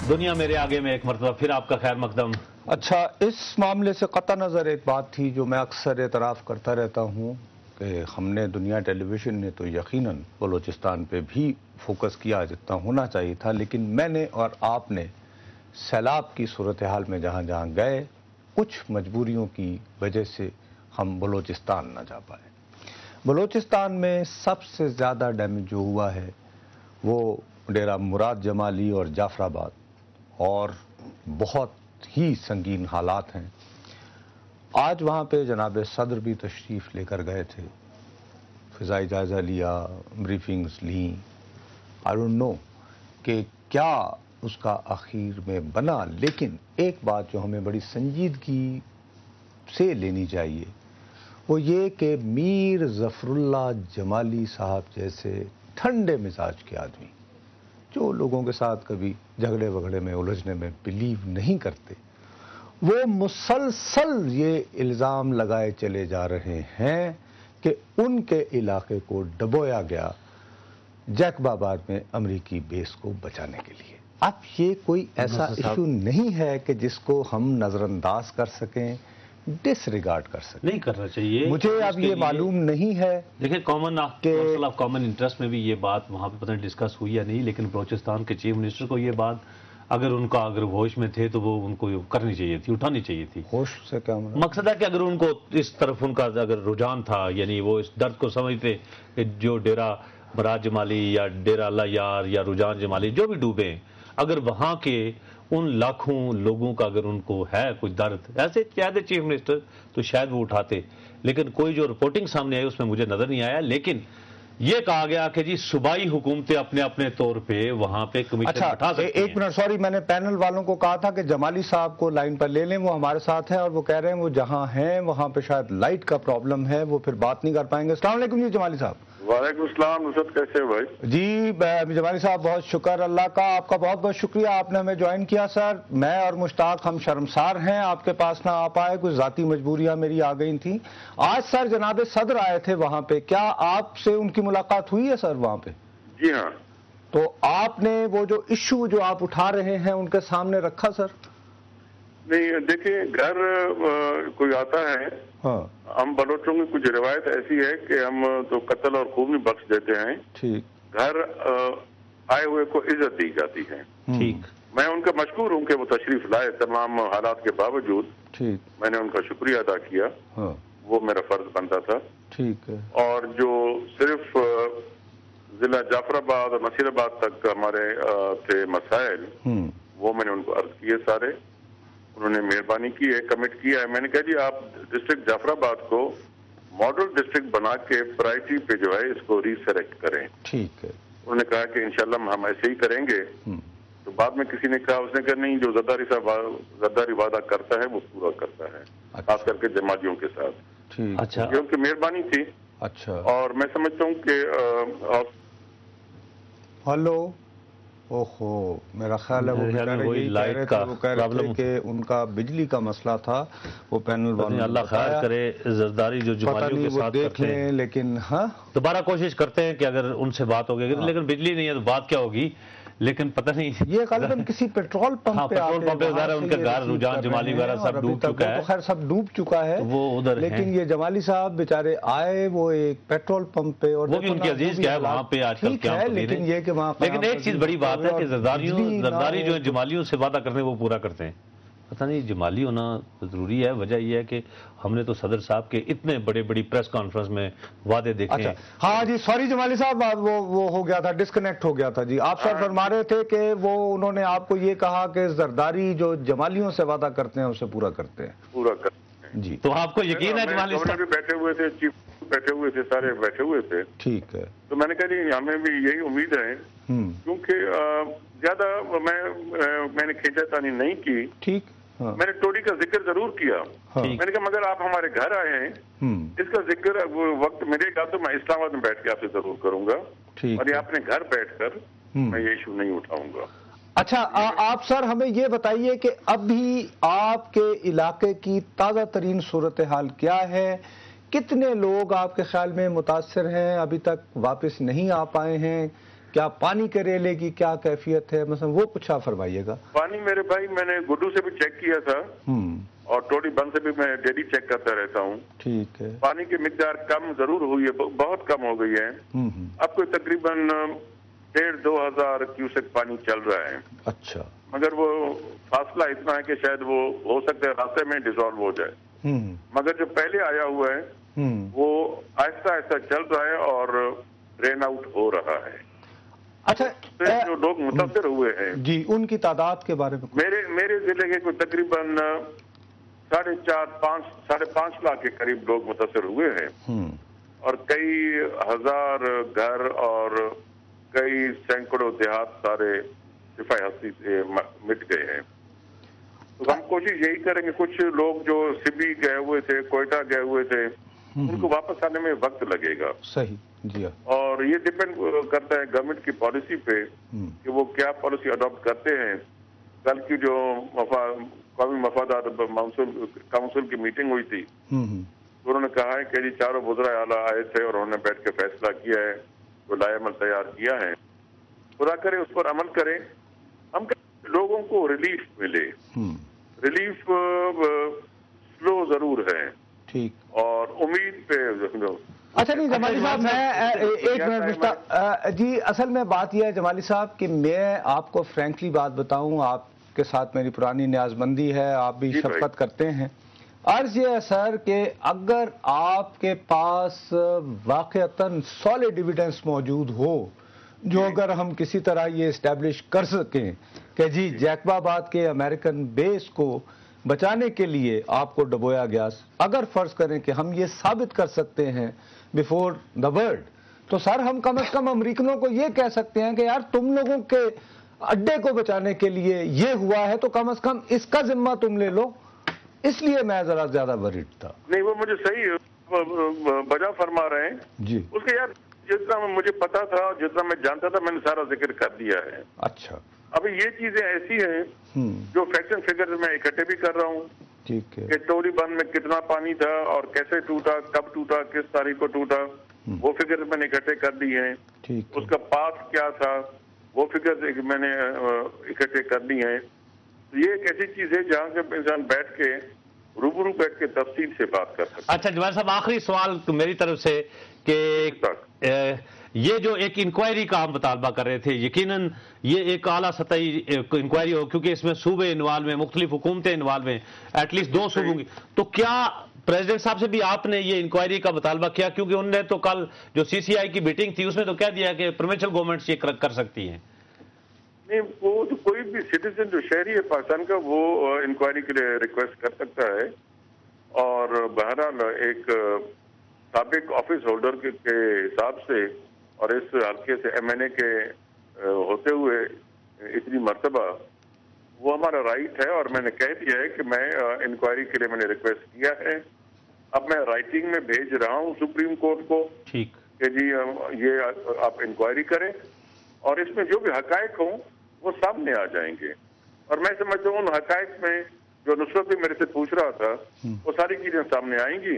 دنیا میرے آگے میں ایک مرتبہ پھر آپ کا خیر مقدم۔ اچھا، اس معاملے سے قطع نظر ایک بات تھی جو میں اکثر اعتراف کرتا رہتا ہوں کہ ہم نے دنیا ٹیلی ویژن نے تو یقیناً بلوچستان پہ بھی فوکس کیا جتنا ہونا چاہیے تھا، لیکن میں نے اور آپ نے سیلاب کی صورتحال میں جہاں جہاں گئے کچھ مجبوریوں کی وجہ سے ہم بلوچستان نہ جا پائے۔ بلوچستان میں سب سے زیادہ ڈیمیج جو ہوا ہے وہ ڈیرہ مراد جمالی اور جعفر آباد، اور بہت ہی سنگین حالات ہیں۔ آج وہاں پہ جناب صدر بھی تشریف لے کر گئے تھے، فضائی جائزہ لیا، بریفنگز لیں۔ آئی ڈونٹ نو کہ کیا اس کا آخر میں بنا، لیکن ایک بات جو ہمیں بڑی سنجیدگی سے لینی چاہیے وہ یہ کہ میر ظفر اللہ جمالی صاحب جیسے ٹھنڈے مزاج کے آدمی جو لوگوں کے ساتھ کبھی جھگڑے وگڑے میں الجھنے میں بلیو نہیں کرتے، وہ مسلسل یہ الزام لگائے چلے جا رہے ہیں کہ ان کے علاقے کو ڈبویا گیا جیکب آباد میں امریکی بیس کو بچانے کے لیے۔ اب یہ کوئی ایسا ایشو نہیں ہے کہ جس کو ہم نظر انداز کر سکیں، ڈس ریگارڈ کر سکیں۔ نہیں کرنا چاہیے۔ مجھے اب یہ معلوم نہیں ہے۔ دیکھیں کامن آف کامن انٹرسٹ میں بھی یہ بات وہاں پہ پتہ نہیں ڈسکس ہوئی یا نہیں، لیکن بلوچستان کے چیف منسٹر کو یہ بات اگر ہوش میں تھے تو وہ ان کو کرنی چاہیے تھی، اٹھانی چاہیے تھی۔ ہوش سے کیا مقصد ہے کہ اگر ان کو اس طرف ان کا اگر رجحان تھا، یعنی وہ اس درد کو سمجھتے کہ جو ڈیرہ مراد جمالی یا ڈیرہ اللہ یار یا رجحان جمالی جو بھی ڈوبے، اگر وہاں کے ان لاکھوں لوگوں کا اگر ان کو ہے کوئی درد ایسے چاہتے چیف منسٹر تو شاید وہ اٹھاتے، لیکن کوئی جو رپورٹنگ سامنے آئی اس میں مجھے نظر نہیں آیا۔ لیکن یہ کہا گیا کہ جی صوبائی حکومتیں اپنے اپنے طور پہ وہاں پہ کمیشن بٹھا سکتی ہیں۔ ایک منٹ، سوری، میں نے پینل والوں کو کہا تھا کہ جمالی صاحب کو لائن پر لے لیں، وہ ہمارے ساتھ ہیں اور وہ کہہ رہے ہیں وہ جہاں ہیں وہاں پہ شاید لائٹ کا پرابلم ہے، وہ پھر بات نہیں کر پائیں گے۔ السلام علیکم جی جمالی صاحب۔ وعلیکم السلام، نصرت کیسے بھائی؟ جی جمالی صاحب بہت شکر اللہ کا، آپ کا بہت بہت شکریہ، آپ نے ہمیں جوائن کیا سر۔ میں اور مشتاق ہم شرمسار ہیں آپ کے پاس نہ آ پائے، کچھ ذاتی مجبوریاں میری آ گئی تھیں۔ آج سر جناب صدر آئے تھے وہاں پہ، کیا آپ سے ان کی ملاقات ہوئی ہے سر وہاں پہ؟ جی ہاں۔ تو آپ نے وہ جو ایشو جو آپ اٹھا رہے ہیں ان کے سامنے رکھا سر؟ نہیں دیکھیں، گھر کوئی آتا ہے، ہاں، ہم بلوچوں کی کچھ روایت ایسی ہے کہ ہم تو قتل اور خوب نہیں بخش دیتے ہیں، ٹھیک، گھر آئے ہوئے کو عزت دی جاتی ہے۔ ٹھیک، میں ان کا مشکور ہوں کہ وہ تشریف لائے تمام حالات کے باوجود، ٹھیک، میں نے ان کا شکریہ ادا کیا، ہاں، وہ میرا فرض بنتا تھا۔ ٹھیک ہے، اور جو صرف ضلع جعفر آباد اور نصیر آباد تک ہمارے تھے مسائل، وہ میں نے ان کو عرض کیے سارے، انہوں نے مہربانی کی ہے، کمٹ کیا ہے۔ میں نے کہا جی آپ ڈسٹرکٹ جعفر آباد کو ماڈل ڈسٹرکٹ بنا کے پرائرٹی پہ جو ہے اس کو ری سلیکٹ کریں۔ ٹھیک ہے، انہوں نے کہا کہ انشاءاللہ ہم ایسے ہی کریں گے۔ تو بعد میں کسی نے کہا، اس نے کہا نہیں، جو غداری وعدہ کرتا ہے وہ پورا کرتا ہے، خاص کر کے جماعتیوں کے ساتھ۔ اچھا، یہ ان کی مہربانی تھی۔ اچھا، اور میں سمجھتا ہوں کہ ہلو، اوہو، میرا خیال ہے وہ کہہ رہے تھے کہ ان کا بجلی کا مسئلہ تھا، وہ پینل والوں اللہ خیر کرے، زرداری جو جماعتیوں کے ساتھ کرتے ہیں، لیکن ہاں دوبارہ کوشش کرتے ہیں کہ اگر ان سے بات ہوگی، لیکن بجلی نہیں ہے تو بات کیا ہوگی، لیکن پتہ نہیں یہ غالباً کسی پیٹرول پمپ پہ ان کے گھر رجحان جمالی وغیرہ سب ڈوب چکا ہے، خیر سب ڈوب چکا ہے وہ ادھر، لیکن یہ جمالی صاحب بیچارے آئے وہ ایک پیٹرول پمپ پہ، اور وہ بھی ان کی عزیز کیا ہے وہاں پہ آج کل کیا، لیکن یہ کہ وہاں لیکن ایک چیز بڑی بات ہے کہ زرداری جو ہے جمالیوں سے وعدہ کرتے ہیں وہ پورا کرتے ہیں۔ پتہ نہیں جمالی ہونا ضروری ہے، وجہ یہ ہے کہ ہم نے تو صدر صاحب کے اتنے بڑے بڑی پریس کانفرنس میں وعدے دیکھے ہیں۔ ہاں جی، سوری جمالی صاحب، وہ ہو گیا تھا، ڈسکنیکٹ ہو گیا تھا جی۔ آپ سر فرما رہے تھے کہ وہ انہوں نے آپ کو یہ کہا کہ زرداری جو جمالیوں سے وعدہ کرتے ہیں اسے پورا کرتے ہیں جی۔ تو آپ کو یقین ہے جمالی صاحب بیٹھے ہوئے تھے، چیف بیٹھے ہوئے تھے، سارے بیٹھے ہوئے تھے، ٹھیک ہے، تو میں نے کہا جی ہمیں بھی یہی امید ہے، کیونکہ زیادہ میں نے کھینچا تانی نہیں کی، ٹھیک، میں نے ٹوری کا ذکر ضرور کیا، میں نے کہا مگر آپ ہمارے گھر آئے ہیں، اس کا ذکر وقت ملے گا تو میں اسلام آباد میں بیٹھ کے آپ سے ضرور کروں گا، اور یہ اپنے گھر بیٹھ کر میں یہ ایشو نہیں اٹھاؤں گا۔ اچھا، آپ سر ہمیں یہ بتائیے کہ اب بھی آپ کے علاقے کی تازہ ترین صورتحال کیا ہے؟ کتنے لوگ آپ کے خیال میں متاثر ہیں، ابھی تک واپس نہیں آ پائے ہیں؟ کیا پانی کے ریلے کی کیا کیفیت ہے مثلا وہ کچھ آپ فرمائیے گا. پانی میرے بھائی میں نے گڈو سے بھی چیک کیا تھا اور ٹوٹی بند سے بھی میں ڈیلی چیک کرتا رہتا ہوں. ٹھیک ہے. پانی کی مقدار کم ضرور ہوئی ہے, بہت کم ہو گئی ہے. اب کوئی تقریباً 1,500-2 ہزار کیوسک پانی چل رہا ہے. اچھا. مگر وہ فاصلہ اتنا ہے کہ شاید وہ ہو سکتا ہے راستے میں ڈیزالو ہو جائے. مگر جو پہلے آیا ہوا ہے وہ آہستہ آہستہ چل رہا ہے اور ڈرین آؤٹ ہو رہا ہے. اچھا, جو لوگ متاثر ہوئے ہیں جی ان کی تعداد کے بارے میں میرے ضلع کے کوئی تقریباً 4.5 لاکھ کے قریب لوگ متاثر ہوئے ہیں اور کئی ہزار گھر اور کئی سینکڑوں دیہات سارے صفائی ہستی سے مٹ گئے ہیں. تو ہم کوشش یہی کریں گے, کچھ لوگ جو سبی گئے ہوئے تھے, کوئٹہ گئے ہوئے تھے, ان کو واپس آنے میں وقت لگے گا. صحیح. جی اور یہ ڈپینڈ کرتا ہے گورنمنٹ کی پالیسی پہ کہ وہ کیا پالیسی اڈاپٹ کرتے ہیں. کل کی جو قومی مفادات کونسل کی میٹنگ ہوئی تھی انہوں نے کہا ہے کہ جی چاروں وزراء اعلیٰ آئے تھے اور انہوں نے بیٹھ کے فیصلہ کیا ہے, وہ لائحہ عمل تیار کیا ہے. خدا کرے اس پر عمل کریں, ہم لوگوں کو ریلیف ملے. ریلیف سلو ضرور ہے. ٹھیک. اور امید پہ. اچھا نہیں جمالی صاحب, میں ایک منٹ جی اصل میں بات یہ ہے جمالی صاحب کہ میں آپ کو فرینکلی بات بتاؤں, آپ کے ساتھ میری پرانی نیاز مندی ہے, آپ بھی شفقت کرتے ہیں. عرض یہ ہے سر کہ اگر آپ کے پاس واقعتاً سالڈ ایویڈنس موجود ہو جو اگر ہم کسی طرح یہ اسٹیبلش کر سکیں کہ جی جیکب آباد کے امریکن بیس کو بچانے کے لیے آپ کو ڈبویا گیا, اگر فرض کریں کہ ہم یہ ثابت کر سکتے ہیں بیفور دا ورلڈ, تو سر ہم کم از کم امریکنوں کو یہ کہہ سکتے ہیں کہ یار تم لوگوں کے اڈے کو بچانے کے لیے یہ ہوا ہے تو کم از کم اس کا ذمہ تم لے لو. اس لیے میں ذرا زیادہ ورڈ تھا. نہیں وہ مجھے صحیح بجا فرما رہے ہیں جی. اس کے یار جتنا مجھے پتا تھا, جتنا میں جانتا تھا, میں نے سارا ذکر کر دیا ہے. اچھا. ابھی یہ چیزیں ایسی ہیں جو فیکٹس اینڈ فگرز میں اکٹھے بھی کر رہا ہوں. ٹھیک ہے. کہ ٹوری بند میں کتنا پانی تھا اور کیسے ٹوٹا, کب ٹوٹا, کس تاریخ کو ٹوٹا, وہ فگرز میں نے اکٹھے کر دی ہیں. اس کا پاتھ کیا تھا وہ فگرز میں نے اکٹھے کر دی ہیں. یہ ایک ایسی چیز ہے جہاں سے انسان بیٹھ کے روبرو بیٹھ کے تفصیل سے بات کر سکتا ہے. اچھا جوال صاحب, آخری سوال میری طرف سے کہ یہ جو ایک انکوائری کا ہم مطالبہ کر رہے تھے, یقیناً یہ ایک اعلیٰ سطحی انکوائری ہو کیونکہ اس میں صوبے انوالو ہیں, مختلف حکومتیں انوالو ہیں, ایٹ لیسٹ 2 صوبوں کی. تو کیا پریزیڈنٹ صاحب سے بھی آپ نے یہ انکوائری کا مطالبہ کیا, کیونکہ انہوں نے تو کل جو CCI کی میٹنگ تھی اس میں تو کہہ دیا کہ پروونشل گورنمنٹس یہ کر سکتی ہیں. نہیں, وہ تو کوئی بھی سٹیزن جو شہری ہے پاکستان کا وہ انکوائری کے لیے ریکویسٹ کر سکتا ہے. اور بہرحال ایک سابق آفس ہولڈر کے حساب سے اور اس حلقے سے MNA کے ہوتے ہوئے اتنی مرتبہ وہ ہمارا رائٹ ہے, اور میں نے کہہ دیا ہے کہ میں انکوائری کے لیے میں نے ریکویسٹ کیا ہے. اب میں رائٹنگ میں بھیج رہا ہوں سپریم کورٹ کو کہ جی یہ آپ انکوائری کریں اور اس میں جو بھی حقائق ہوں وہ سامنے آ جائیں گے. اور میں سمجھتا ہوں ان حقائق میں جو نصرت بھی میرے سے پوچھ رہا تھا وہ ساری چیزیں سامنے آئیں گی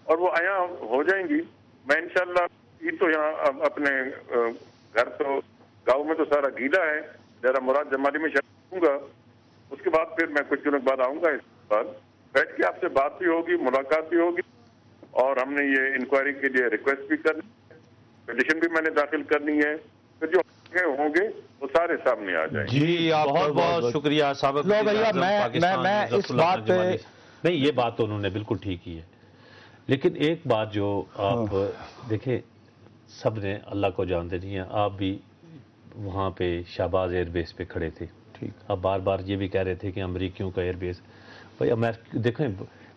اور وہ عیاں ہو جائیں گی. میں انشاءاللہ عید تو یہاں اپنے گھر تو گاؤں میں تو سارا گیلا ہے, ڈیرہ مراد جمالی میں شامل ہوں گا. اس کے بعد پھر میں کچھ دنوں بعد آؤں گا, اس بعد بیٹھ کے آپ سے بات بھی ہوگی, ملاقات بھی ہوگی, اور ہم نے یہ انکوائری کے لیے ریکویسٹ بھی کرنی ہے, پٹیشن بھی میں نے داخل کرنی ہے. پھر جو ہوں گے وہ سارے سامنے آ جائیں. جی بہت بہت شکریہ سابق میں اس بات پہ نہیں, یہ بات تو انہوں نے بالکل ٹھیک کی ہے, لیکن ایک بات جو آپ دیکھیں سب نے اللہ کو جانتے نہیں ہیں, آپ بھی وہاں پہ شہباز ایئر بیس پہ کھڑے تھے. اب بار بار یہ بھی کہہ رہے تھے کہ امریکیوں کا ایئر بیس, بھائی دیکھیں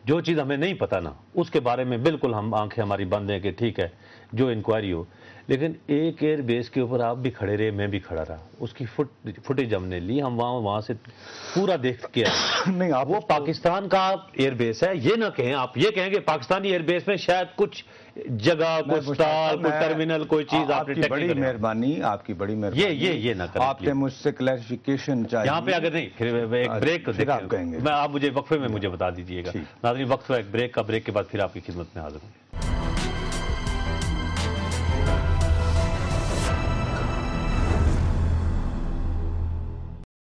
جو چیز ہمیں نہیں پتہ نا اس کے بارے میں بالکل ہم آنکھیں ہماری بند ہیں کہ ٹھیک ہے جو انکوائری ہو, لیکن ایک ایئر بیس کے اوپر آپ بھی کھڑے رہے, میں بھی کھڑا رہا, اس کی فوٹیج ہم نے لی, ہم وہاں سے پورا دیکھ کے آئے. نہیں آپ وہ پاکستان کا ایئر بیس ہے, یہ نہ کہیں, آپ یہ کہیں کہ پاکستانی ایئر بیس میں شاید کچھ جگہ, کوئی اسٹال, کوئی ٹرمینل, کوئی چیز. آپ کی بڑی مہربانی, آپ کی بڑی مہربانی, یہ نہ کریں. آپ نے مجھ سے کلیریفیکیشن چاہیے یہاں پہ, اگر نہیں پھر ایک بریک کہیں گے, آپ مجھے وقفے میں مجھے بتا دیجیے گا. ناظرین وقت ایک بریک کا, بریک کے بعد پھر آپ کی خدمت میں حاضر ہوں.